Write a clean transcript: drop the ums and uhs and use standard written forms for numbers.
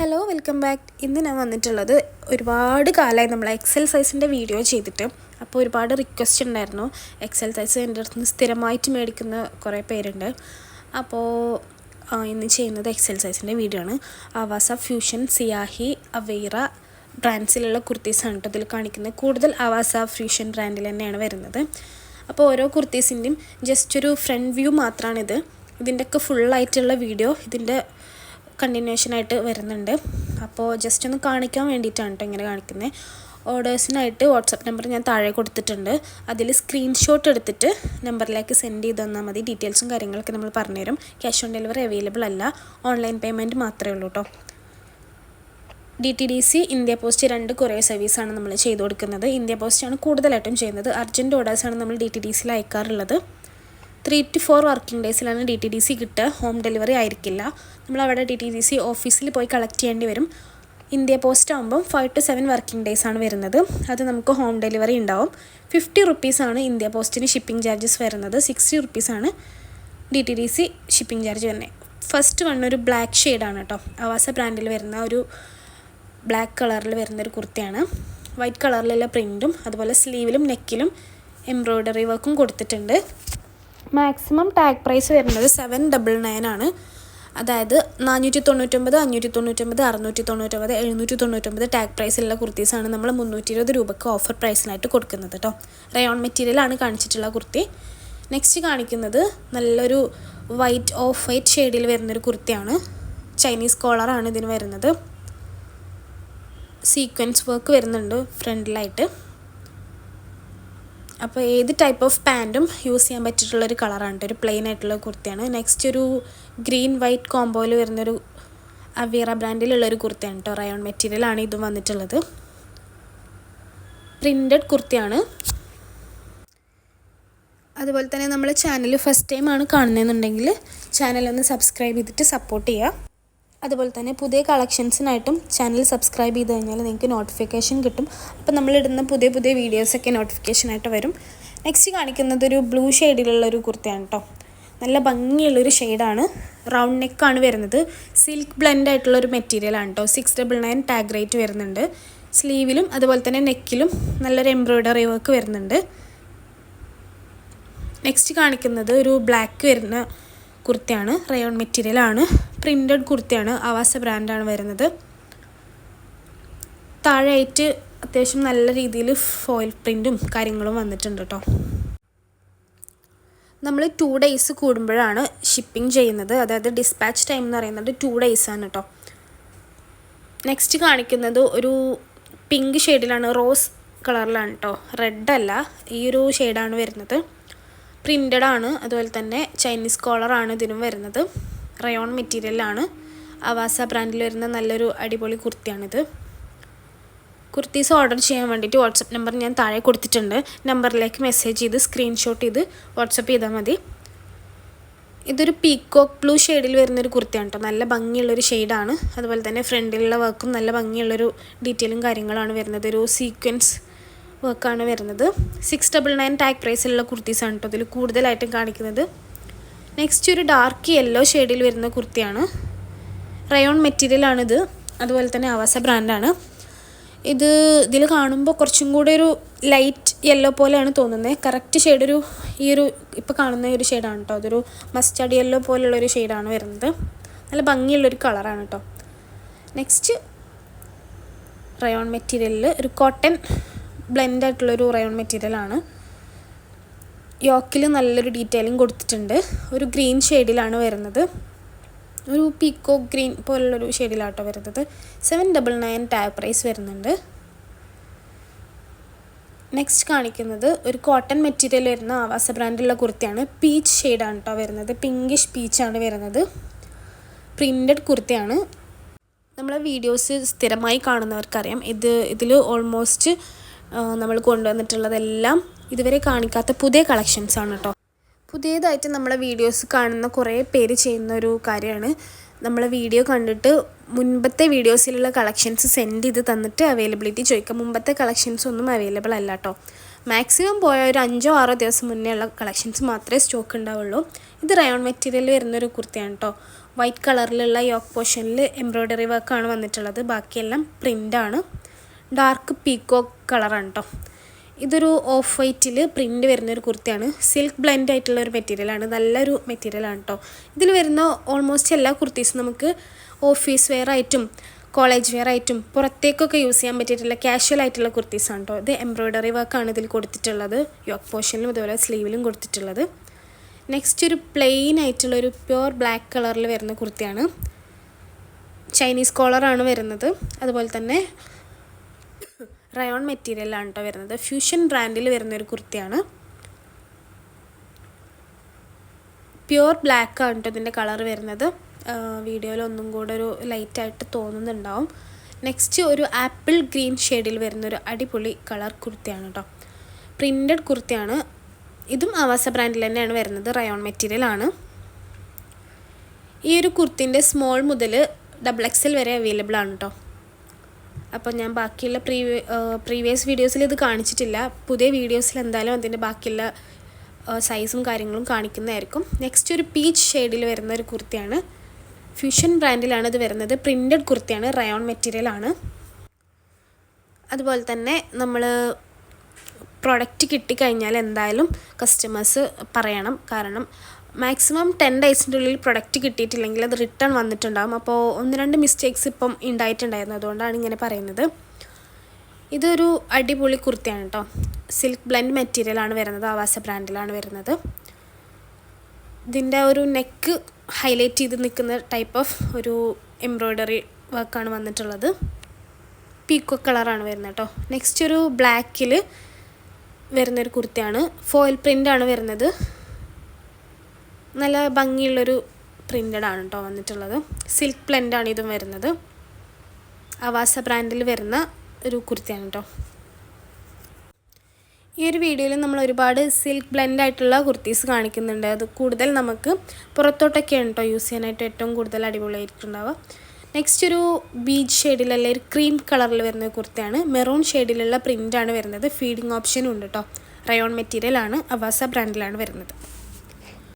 Hello welcome back. ഇന്ന് ഞാൻ വന്നിട്ടുള്ളത് ഒരുപാട് കാലമായി നമ്മൾ എക്സൽ സൈസിൻ്റെ വീഡിയോ ചെയ്തിട്ട്. അപ്പോൾ ഒരുപാട് റിക്വസ്റ്റ് ഉണ്ടായിരുന്നു. എക്സൽ സൈസ് എൻ്റെ അടുത്ത് നിന്ന് സ്ഥിരമായിട്ട് മേടിക്കുന്ന കുറേ പേരുണ്ട്. അപ്പോൾ ഇന്ന് ചെയ്യുന്നത് എക്സൽ സൈസിൻ്റെ വീഡിയോ ആണ്. ആവാസ ഫ്യൂഷൻ, സിയാഹി, അവൈറ ബ്രാൻഡ്സിലുള്ള കുർത്തീസാണ് കേട്ടോ ഇതിൽ കാണിക്കുന്നത്. കൂടുതൽ ആവാസ ഫ്യൂഷൻ ബ്രാൻഡിൽ തന്നെയാണ് വരുന്നത്. അപ്പോൾ ഓരോ കുർത്തീസിൻ്റെയും ജസ്റ്റ് ഒരു ഫ്രണ്ട് വ്യൂ മാത്രമാണിത്. ഇതിൻ്റെയൊക്കെ ഫുള്ളായിട്ടുള്ള വീഡിയോ ഇതിൻ്റെ കണ്ടിന്യൂഷനായിട്ട് വരുന്നുണ്ട്. അപ്പോൾ ജസ്റ്റ് ഒന്ന് കാണിക്കാൻ വേണ്ടിയിട്ടാണ് കേട്ടോ ഇങ്ങനെ കാണിക്കുന്നത്. ഓർഡേഴ്സിനായിട്ട് വാട്സപ്പ് നമ്പർ ഞാൻ താഴെ കൊടുത്തിട്ടുണ്ട്. അതിൽ സ്ക്രീൻഷോട്ട് എടുത്തിട്ട് നമ്പറിലേക്ക് സെൻഡ് ചെയ്ത് തന്നാൽ മതി. ഡീറ്റെയിൽസും കാര്യങ്ങളൊക്കെ നമ്മൾ പറഞ്ഞുതരും. ക്യാഷ് ഓൺ ഡെലിവറി അവൈലബിൾ അല്ല, ഓൺലൈൻ പേയ്മെൻറ്റ് മാത്രമേ ഉള്ളൂ കേട്ടോ. DTDC, ഇന്ത്യ പോസ്റ്റ് 2 കൊറിയർ സർവീസാണ് നമ്മൾ ചെയ്ത് കൊടുക്കുന്നത്. ഇന്ത്യ പോസ്റ്റാണ് കൂടുതലായിട്ടും ചെയ്യുന്നത്. അർജൻറ്റ് ഓർഡേഴ്സാണ് നമ്മൾ DTDCയിൽ അയക്കാറുള്ളത്. 3 to 4 വർക്കിംഗ് ഡേയ്സിലാണ് DTDC കിട്ടുക. ഹോം ഡെലിവറി ആയിരിക്കില്ല. നമ്മളവിടെ DTDC ഓഫീസിൽ പോയി കളക്ട് ചെയ്യേണ്ടി വരും. ഇന്ത്യ പോസ്റ്റ് ആകുമ്പം 5 to 7 വർക്കിംഗ് ഡേയ്സാണ് വരുന്നത്. അത് നമുക്ക് ഹോം ഡെലിവറി ഉണ്ടാവും. 50 റുപ്പീസാണ് ഇന്ത്യ പോസ്റ്റിന് ഷിപ്പിംഗ് ചാർജസ് വരുന്നത്. 60 റുപ്പീസാണ് DTDC ഷിപ്പിംഗ് ചാർജ് വരുന്നത്. ഫസ്റ്റ് വൺ ഒരു ബ്ലാക്ക് ഷെയ്ഡാണ് കേട്ടോ. ആവാസ ബ്രാൻഡിൽ വരുന്ന ഒരു ബ്ലാക്ക് കളറിൽ വരുന്നൊരു കുർത്തിയാണ്. വൈറ്റ് കളറിലുള്ള പ്രിൻറ്റും അതുപോലെ സ്ലീവിലും നെക്കിലും എംബ്രോയ്ഡറി വർക്കും കൊടുത്തിട്ടുണ്ട്. മാക്സിമം ടാഗ് പ്രൈസ് വരുന്നത് 799 ആണ്. അതായത് 499, 599, 699, 799 ടാഗ് പ്രൈസിലുള്ള കുർത്തീസാണ് നമ്മൾ 320 രൂപയ്ക്ക് ഓഫർ പ്രൈസിനായിട്ട് കൊടുക്കുന്നത് കേട്ടോ. റയോൺ മെറ്റീരിയലാണ് കാണിച്ചിട്ടുള്ള കുർത്തി. നെക്സ്റ്റ് കാണിക്കുന്നത് നല്ലൊരു ഓഫ് വൈറ്റ് ഷെയ്ഡിൽ വരുന്നൊരു കുർത്തിയാണ്. ചൈനീസ് കോളറാണ് ഇതിന് വരുന്നത്. സീക്വൻസ് വർക്ക് വരുന്നുണ്ട് ഫ്രണ്ടിലായിട്ട്. അപ്പോൾ ഏത് ടൈപ്പ് ഓഫ് പാൻറ്റും യൂസ് ചെയ്യാൻ പറ്റിയിട്ടുള്ളൊരു കളറാണ്. ഒരു പ്ലെയിൻ ആയിട്ടുള്ള കുർത്തിയാണ്. നെക്സ്റ്റ് ഒരു ഗ്രീൻ വൈറ്റ് കോംബോയിൽ വരുന്നൊരു അവീറ ബ്രാൻഡിലുള്ളൊരു കുർത്തിയാണ് കേട്ടോ. റയോൺ മെറ്റീരിയലാണ് ഇതും വന്നിട്ടുള്ളത്. പ്രിൻറ്റഡ് കുർത്തിയാണ്. അതുപോലെ തന്നെ നമ്മൾ ചാനൽ ഫസ്റ്റ് ടൈമാണ് കാണുന്നതെന്നുണ്ടെങ്കിൽ ചാനലൊന്ന് സബ്സ്ക്രൈബ് ചെയ്തിട്ട് സപ്പോർട്ട് ചെയ്യുക. അതുപോലെ തന്നെ പുതിയ കളക്ഷൻസിനായിട്ടും ചാനൽ സബ്സ്ക്രൈബ് ചെയ്ത് കഴിഞ്ഞാൽ നിങ്ങൾക്ക് നോട്ടിഫിക്കേഷൻ കിട്ടും. അപ്പോൾ നമ്മളിടുന്ന പുതിയ വീഡിയോസൊക്കെ നോട്ടിഫിക്കേഷനായിട്ട് വരും. നെക്സ്റ്റ് കാണിക്കുന്നത് ഒരു ബ്ലൂ ഷെയ്ഡിലുള്ളൊരു കുർത്തിയാണ് കേട്ടോ. നല്ല ഭംഗിയുള്ളൊരു ഷെയ്ഡാണ്. റൗണ്ട് നെക്കാണ് വരുന്നത്. സിൽക്ക് ബ്ലെൻഡ് ആയിട്ടുള്ളൊരു മെറ്റീരിയലാണ് കേട്ടോ. 699 ടാഗ് റേറ്റ് വരുന്നുണ്ട്. സ്ലീവിലും അതുപോലെ തന്നെ നെക്കിലും നല്ലൊരു എംബ്രോയ്ഡറി വർക്ക് വരുന്നുണ്ട്. നെക്സ്റ്റ് കാണിക്കുന്നത് ഒരു ബ്ലാക്ക് വരുന്ന കുർത്തിയാണ്. റയോൺ മെറ്റീരിയലാണ്. പ്രിൻറ്റഡ് കുർത്തിയാണ്. ആവാസ ബ്രാൻഡാണ് വരുന്നത്. താഴെയായിട്ട് അത്യാവശ്യം നല്ല രീതിയിൽ ഫോയിൽ പ്രിൻറ്റും കാര്യങ്ങളും വന്നിട്ടുണ്ട് കേട്ടോ. നമ്മൾ 2 ഡേയ്സ് കൂടുമ്പോഴാണ് ഷിപ്പിംഗ് ചെയ്യുന്നത്. അതായത് ഡിസ്പാച്ച് ടൈം എന്ന് പറയുന്നത് 2 ഡേയ്സാണ് കേട്ടോ. നെക്സ്റ്റ് കാണിക്കുന്നത് ഒരു പിങ്ക് ഷെയ്ഡിലാണ്. റോസ് കളറിലാണ് കേട്ടോ. റെഡ് അല്ല, ഈ ഒരു ഷെയ്ഡാണ് വരുന്നത്. പ്രിൻറ്റഡ് ആണ്. അതുപോലെ തന്നെ ചൈനീസ് കോളറാണ് ഇതിനും വരുന്നത്. റയോൺ മെറ്റീരിയലാണ്. ആവാസ ബ്രാൻഡിൽ വരുന്ന നല്ലൊരു അടിപൊളി കുർത്തിയാണിത്. കുർത്തീസ് ഓർഡർ ചെയ്യാൻ വേണ്ടിയിട്ട് വാട്സപ്പ് നമ്പർ ഞാൻ താഴെ കൊടുത്തിട്ടുണ്ട്. നമ്പറിലേക്ക് മെസ്സേജ് ചെയ്ത് സ്ക്രീൻഷോട്ട് ചെയ്ത് വാട്സപ്പ് ചെയ്താൽ മതി. ഇതൊരു പീക്കോക്ക് ബ്ലൂ ഷെയ്ഡിൽ വരുന്നൊരു കുർത്തിയാണ് കേട്ടോ. നല്ല ഭംഗിയുള്ളൊരു ഷെയ്ഡാണ്. അതുപോലെ തന്നെ ഫ്രണ്ടിലുള്ള വർക്കും നല്ല ഭംഗിയുള്ളൊരു ഡീറ്റെയിലും കാര്യങ്ങളാണ് വരുന്നത്. ഒരു സീക്വൻസ് വർക്കാണ് വരുന്നത്. 699 ടാഗ് പ്രൈസിലുള്ള കുർത്തീസാണ് കേട്ടോ ഇതിൽ കൂടുതലായിട്ടും കാണിക്കുന്നത്. നെക്സ്റ്റ് ഒരു ഡാർക്ക് യെല്ലോ ഷെയ്ഡിൽ വരുന്ന കുർത്തിയാണ്. റയോൺ മെറ്റീരിയലാണിത്. അതുപോലെ തന്നെ ആവാസ ബ്രാൻഡാണ്. ഇതിൽ കാണുമ്പോൾ കുറച്ചും കൂടെ ഒരു ലൈറ്റ് യെല്ലോ പോലെയാണ് തോന്നുന്നത്. കറക്റ്റ് ഷെയ്ഡ് ഈ ഒരു ഇപ്പോൾ കാണുന്ന ഒരു ഷെയ്ഡാണ് കേട്ടോ. അതൊരു മസ്റ്റാർഡ് യെല്ലോ പോലുള്ളൊരു ഷെയ്ഡാണ് വരുന്നത്. നല്ല ഭംഗിയുള്ളൊരു കളറാണ് കേട്ടോ. നെക്സ്റ്റ് റയോൺ മെറ്റീരിയലിൽ ഒരു കോട്ടൺ ബ്ലെൻഡ് ആയിട്ടുള്ളൊരു റയോൺ മെറ്റീരിയലാണ്. യോക്കിൽ നല്ലൊരു ഡീറ്റെയിലിംഗ് കൊടുത്തിട്ടുണ്ട്. ഒരു ഗ്രീൻ ഷെയ്ഡിലാണ് വരുന്നത്. ഒരു പീക്കോ ഗ്രീൻ പോലുള്ളൊരു ഷെയ്ഡിലാട്ടോ വരുന്നത്. 799 ടാഗ് പ്രൈസ് വരുന്നുണ്ട്. നെക്സ്റ്റ് കാണിക്കുന്നത് ഒരു കോട്ടൺ മെറ്റീരിയൽ വരുന്ന ആവാസ ബ്രാൻഡിലുള്ള കുർത്തിയാണ്. പീച്ച് ഷെയ്ഡാണ് കേട്ടോ വരുന്നത്. പിങ്കിഷ് പീച്ചാണ് വരുന്നത്. പ്രിൻറ്റഡ് കുർത്തിയാണ്. നമ്മളെ വീഡിയോസ് സ്ഥിരമായി കാണുന്നവർക്കറിയാം ഇതിൽ ഓൾമോസ്റ്റ് നമ്മൾ കൊണ്ടുവന്നിട്ടുള്ളതെല്ലാം ഇതുവരെ കാണിക്കാത്ത പുതിയ കളക്ഷൻസാണ് കേട്ടോ. പുതിയതായിട്ട് നമ്മളെ വീഡിയോസ് കാണുന്ന കുറേ പേര് ചെയ്യുന്ന ഒരു കാര്യമാണ്. നമ്മളെ വീഡിയോ കണ്ടിട്ട് മുൻപത്തെ വീഡിയോസിലുള്ള കളക്ഷൻസ് സെൻഡ് ചെയ്ത് തന്നിട്ട് അവൈലബിലിറ്റി ചോദിക്കുക. മുമ്പത്തെ കളക്ഷൻസ് ഒന്നും അവൈലബിൾ അല്ല കേട്ടോ. മാക്സിമം പോയ ഒരു 5-6 ദിവസം മുന്നേ ഉള്ള കളക്ഷൻസ് മാത്രമേ സ്റ്റോക്ക് ഉണ്ടാവുള്ളൂ. ഇത് റയോൺ മെറ്റീരിയൽ വരുന്നൊരു കുർത്തിയാണ് കേട്ടോ. വൈറ്റ് കളറിലുള്ള യോക്ക് പോർഷനിൽ എംബ്രോയ്ഡറി വർക്കാണ് വന്നിട്ടുള്ളത്. ബാക്കിയെല്ലാം പ്രിൻ്റാണ്. ഡാർക്ക് പീക്കോക്ക് കളറാണ് കേട്ടോ. ഇതൊരു ഓഫ് വൈറ്റിൽ പ്രിൻ്റ് വരുന്നൊരു കുർത്തിയാണ്. സിൽക്ക് ബ്ലെൻഡ് ആയിട്ടുള്ള ഒരു മെറ്റീരിയലാണ്. നല്ലൊരു മെറ്റീരിയലാണ് കേട്ടോ. ഇതിൽ വരുന്ന ഓൾമോസ്റ്റ് എല്ലാ കുർത്തീസും നമുക്ക് ഓഫീസ് വെയർ ആയിട്ടും കോളേജ് വെയർ ആയിട്ടും പുറത്തേക്കൊക്കെ യൂസ് ചെയ്യാൻ പറ്റിയിട്ടുള്ള കാഷ്വൽ ആയിട്ടുള്ള കുർത്തീസാണ് കേട്ടോ. ഇത് എംബ്രോയ്ഡറി വർക്കാണ് ഇതിൽ കൊടുത്തിട്ടുള്ളത്. യോക്ക് പോർഷനിലും അതുപോലെ സ്ലീവിലും കൊടുത്തിട്ടുള്ളത്. നെക്സ്റ്റ് ഒരു പ്ലെയിൻ ആയിട്ടുള്ളൊരു പ്യുവർ ബ്ലാക്ക് കളറിൽ വരുന്ന കുർത്തിയാണ്. ചൈനീസ് കോളറാണ് വരുന്നത്. അതുപോലെ തന്നെ റയോൺ മെറ്റീരിയലാണ് കേട്ടോ വരുന്നത്. ഫ്യൂഷൻ ബ്രാൻഡിൽ വരുന്നൊരു കുർത്തിയാണ്. പ്യുവർ ബ്ലാക്ക് ആണ് കേട്ടോ ഇതിൻ്റെ കളർ വരുന്നത്. വീഡിയോയിൽ ഒന്നും കൂടെ ഒരു ലൈറ്റായിട്ട് തോന്നുന്നുണ്ടാവും. നെക്സ്റ്റ് ഒരു ആപ്പിൾ ഗ്രീൻ ഷെയ്ഡിൽ വരുന്നൊരു അടിപൊളി കളർ കുർത്തിയാണ് കേട്ടോ. പ്രിൻറ്റഡ് കുർത്തിയാണ്. ഇതും ആവാസ ബ്രാൻഡിൽ തന്നെയാണ് വരുന്നത്. റയോൺ മെറ്റീരിയലാണ്. ഈ ഒരു കുർത്തിൻ്റെ സ്മോൾ മുതൽ XXL വരെ അവൈലബിൾ ആണ് കേട്ടോ. അപ്പോൾ ഞാൻ ബാക്കിയുള്ള പ്രീവിയസ് വീഡിയോസിൽ ഇത് കാണിച്ചിട്ടില്ല. പുതിയ വീഡിയോസിൽ എന്തായാലും അതിൻ്റെ ബാക്കിയുള്ള സൈസും കാര്യങ്ങളും കാണിക്കുന്നതായിരിക്കും. നെക്സ്റ്റ് ഒരു പീച്ച് ഷെയ്ഡിൽ വരുന്ന ഒരു കുർത്തിയാണ്. ഫ്യൂഷൻ ബ്രാൻഡിലാണ് ഇത് വരുന്നത്. പ്രിൻറ്റഡ് കുർത്തിയാണ്. റയോൺ മെറ്റീരിയലാണ്. അതുപോലെ തന്നെ നമ്മൾ പ്രോഡക്റ്റ് കിട്ടിക്കഴിഞ്ഞാൽ എന്തായാലും കസ്റ്റമേഴ്സ് പറയണം. കാരണം മാക്സിമം 10 ഡേയ്സിൻ്റെ ഉള്ളിൽ പ്രൊഡക്റ്റ് കിട്ടിയിട്ടില്ലെങ്കിൽ അത് റിട്ടേൺ വന്നിട്ടുണ്ടാകും. അപ്പോൾ 1-2 മിസ്റ്റേക്സ് ഇപ്പം ഉണ്ടായിട്ടുണ്ടായിരുന്നു. അതുകൊണ്ടാണ് ഇങ്ങനെ പറയുന്നത്. ഇതൊരു അടിപൊളി കുർത്തിയാണ് കേട്ടോ. സിൽക്ക് ബ്ലെൻഡ് മെറ്റീരിയലാണ് വരുന്നത്. ആവാസ ബ്രാൻഡിലാണ് വരുന്നത്. ഇതിൻ്റെ ഒരു നെക്ക് ഹൈലൈറ്റ് ചെയ്ത് നിൽക്കുന്ന ടൈപ്പ് ഓഫ് ഒരു എംബ്രോയ്ഡറി വർക്കാണ് വന്നിട്ടുള്ളത്. പീക്കോ കളറാണ് വരുന്നത് കേട്ടോ. നെക്സ്റ്റ് ഒരു ബ്ലാക്കിൽ വരുന്നൊരു കുർത്തിയാണ്. ഫോയിൽ പ്രിൻ്റാണ് വരുന്നത്. നല്ല ഭംഗിയുള്ളൊരു പ്രിൻ്റഡാണ് കേട്ടോ വന്നിട്ടുള്ളത്. സിൽക്ക് ബ്ലെൻഡാണ് ഇതും വരുന്നത്. ആവാസ ബ്രാൻഡിൽ വരുന്ന ഒരു കുർത്തിയാണ് കേട്ടോ. ഈ ഒരു വീഡിയോയിൽ നമ്മൾ ഒരുപാട് സിൽക്ക് ബ്ലെൻഡ് ആയിട്ടുള്ള കുർത്തീസ് കാണിക്കുന്നുണ്ട്. അത് കൂടുതൽ നമുക്ക് പുറത്തോട്ടൊക്കെയാണ് കേട്ടോ യൂസ് ചെയ്യാനായിട്ട് ഏറ്റവും കൂടുതൽ അടിപൊളിയായിട്ടുണ്ടാവുക. നെക്സ്റ്റ് ഒരു ബീച്ച് ഷെയ്ഡിൽ അല്ലെങ്കിൽ ഒരു ക്രീം കളറിൽ വരുന്ന കുർത്തിയാണ്. മെറൂൺ ഷെയ്ഡിലുള്ള പ്രിൻ്റാണ് വരുന്നത്. ഫീഡിങ് ഓപ്ഷനും ഉണ്ട് കേട്ടോ. റയോൺ മെറ്റീരിയലാണ്. ആവാസ ബ്രാൻഡിലാണ് വരുന്നത്.